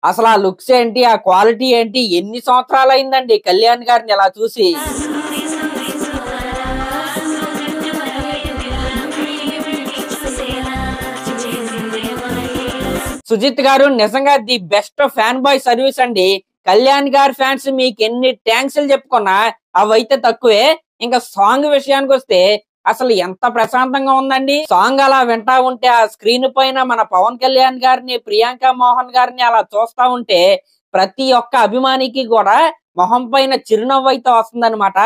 అసలు ఆ లుక్స్ ఏంటి, ఆ క్వాలిటీ ఏంటి, ఎన్ని సంవత్సరాలు అయిందండి కళ్యాణ్ గారిని ఇలా చూసి. సుజిత్ గారు నిజంగా the best fan boy service అండి. కళ్యాణ్ గారి ఫ్యాన్స్ మీకు ఎన్ని ట్యాంక్స్లు చెప్పుకున్నా అవైతే తక్కువే. ఇంకా సాంగ్ విషయానికి వస్తే అసలు ఎంత ప్రశాంతంగా ఉందండి. సాంగ్ అలా వింటా ఉంటే ఆ స్క్రీన్ పైన మన పవన్ కళ్యాణ్ గారిని, ప్రియాంక మోహన్ గారిని అలా చూస్తా ఉంటే ప్రతి ఒక్క అభిమానికి కూడా మొహం పైన చిరునవ్వు అయితే వస్తుందన్నమాట.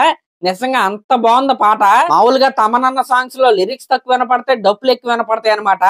నిజంగా అంత బాగుంది పాట. మామూలుగా తమనన్న సాంగ్స్ లో లిరిక్స్ తక్కువ వినపడతాయి, డప్పులు ఎక్కువ వినపడతాయి అనమాట.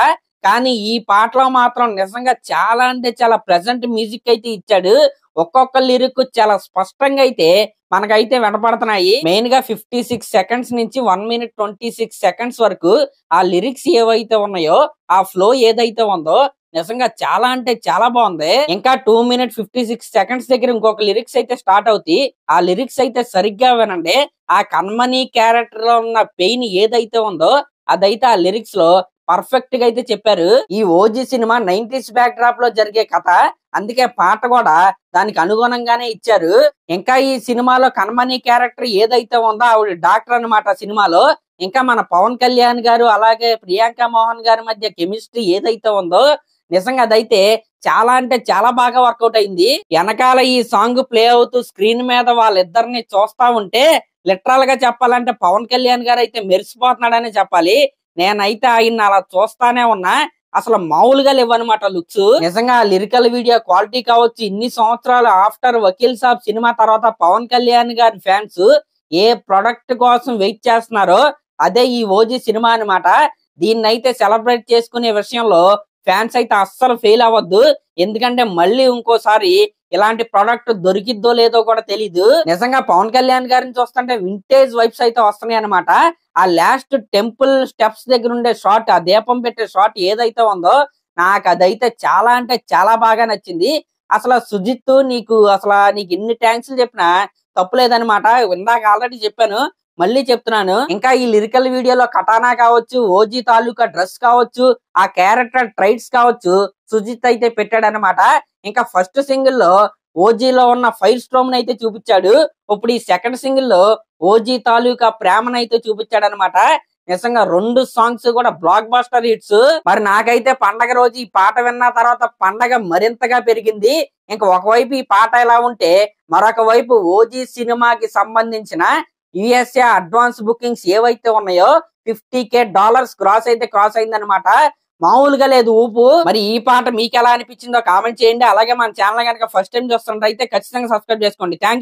కానీ ఈ పాటలో మాత్రం నిజంగా చాలా అంటే చాలా ప్రెజెంట్ మ్యూజిక్ అయితే ఇచ్చాడు. ఒక్కొక్క లిరిక్ చాలా స్పష్టంగా అయితే మనకైతే వినపడుతున్నాయి. మెయిన్ గా 56 సెకండ్స్ నుంచి 1 minute 26 seconds వరకు ఆ లిరిక్స్ ఏవైతే ఉన్నాయో, ఆ ఫ్లో ఏదైతే ఉందో నిజంగా చాలా అంటే చాలా బాగుంది. ఇంకా 2 minutes 56 seconds దగ్గర ఇంకొక లిరిక్స్ అయితే స్టార్ట్ అవుతాయి. ఆ లిరిక్స్ అయితే సరిగ్గా వినండి. ఆ కన్మణి క్యారెక్టర్ లో ఉన్న పెయిన్ ఏదైతే ఉందో అదైతే ఆ లిరిక్స్ లో పర్ఫెక్ట్ గా అయితే చెప్పారు. ఈ OG cinema 90s back drop లో జరిగే కథ, అందుకే పాట కూడా దానికి అనుగుణంగానే ఇచ్చారు. ఇంకా ఈ సినిమాలో కన్మణి క్యారెక్టర్ ఏదైతే ఉందో ఆవిడ డాక్టర్ అన్నమాట సినిమాలో. ఇంకా మన పవన్ కళ్యాణ్ గారు అలాగే ప్రియాంక మోహన్ గారి మధ్య కెమిస్ట్రీ ఏదైతే ఉందో నిజంగా అదైతే చాలా అంటే చాలా బాగా వర్కౌట్ అయింది. వెనకాల ఈ సాంగ్ ప్లే అవుతూ స్క్రీన్ మీద వాళ్ళిద్దరిని చూస్తా ఉంటే లిటరల్ గా చెప్పాలంటే పవన్ కళ్యాణ్ గారు అయితే మెరిసిపోతున్నాడని చెప్పాలి. నేనైతే ఆయన అలా చూస్తానే ఉన్నా. అసలు మామూలుగా లేవన్నమాట లుక్స్. నిజంగా లిరికల్ వీడియో క్వాలిటీ కావచ్చు, ఇన్ని సంవత్సరాలు ఆఫ్టర్ వకీల్ సాబ్ సినిమా తర్వాత పవన్ కళ్యాణ్ గారి ఫ్యాన్స్ ఏ ప్రొడక్ట్ కోసం వెయిట్ చేస్తున్నారో అదే ఈ ఓజీ సినిమా అన్నమాట. దీన్ని అయితే సెలబ్రేట్ చేసుకునే విషయంలో ఫ్యాన్స్ అయితే అస్సలు ఫెయిల్ అవ్వద్దు. ఎందుకంటే మళ్ళీ ఇంకోసారి ఇలాంటి ప్రొడక్ట్ దొరికిద్దో లేదో కూడా తెలీదు. నిజంగా పవన్ కళ్యాణ్ గారిని చూస్తుంటే వింటేజ్ వైబ్స్ అయితే వస్తున్నాయి అనమాట. ఆ లాస్ట్ టెంపుల్ స్టెప్స్ దగ్గర ఉండే షాట్, ఆ దీపం పెట్టే షాట్ ఏదైతే ఉందో నాకు అదైతే చాలా అంటే చాలా బాగా నచ్చింది. అసలు సుజిత్ నీకు ఎన్ని ట్యాంక్స్ చెప్పినా తప్పులేదనమాట. ఇందాక ఆల్రెడీ చెప్పాను, మళ్ళీ చెప్తున్నాను. ఇంకా ఈ లిరికల్ వీడియోలో కటానా కావచ్చు, ఓజీ తాలూకా డ్రెస్ కావచ్చు, ఆ క్యారెక్టర్ ట్రైట్స్ కావచ్చు సుజిత్ అయితే పెట్టాడనమాట. ఇంకా ఫస్ట్ సింగిల్ లో ఓజీలో ఉన్న ఫైర్ స్ట్రోమ్ అయితే చూపించాడు. ఇప్పుడు ఈ సెకండ్ సింగిల్ లో ఓజీ తాలూకా ప్రేమనైతే చూపించాడు అనమాట. నిజంగా 2 సాంగ్స్ కూడా బ్లాక్ బస్టర్ హిట్స్. మరి నాకైతే పండగ రోజు ఈ పాట విన్న తర్వాత పండగ మరింతగా పెరిగింది. ఇంకా ఒకవైపు ఈ పాట ఎలా ఉంటే మరొక వైపు ఓజీ సినిమాకి సంబంధించిన యుఎస్ఏ అడ్వాన్స్ బుకింగ్స్ ఏవైతే ఉన్నాయో $50,000 క్రాస్ అయిందనమాట. మామూలుగా లేదు ఊపు. మరి ఈ పాట మీకు ఎలా అనిపించిందో కామెంట్ చేయండి. అలాగే మన ఛానల్ కనుక ఫస్ట్ టైం చూస్తుంటే అయితే ఖచ్చితంగా సబ్స్క్రైబ్ చేసుకోండి. Thank you.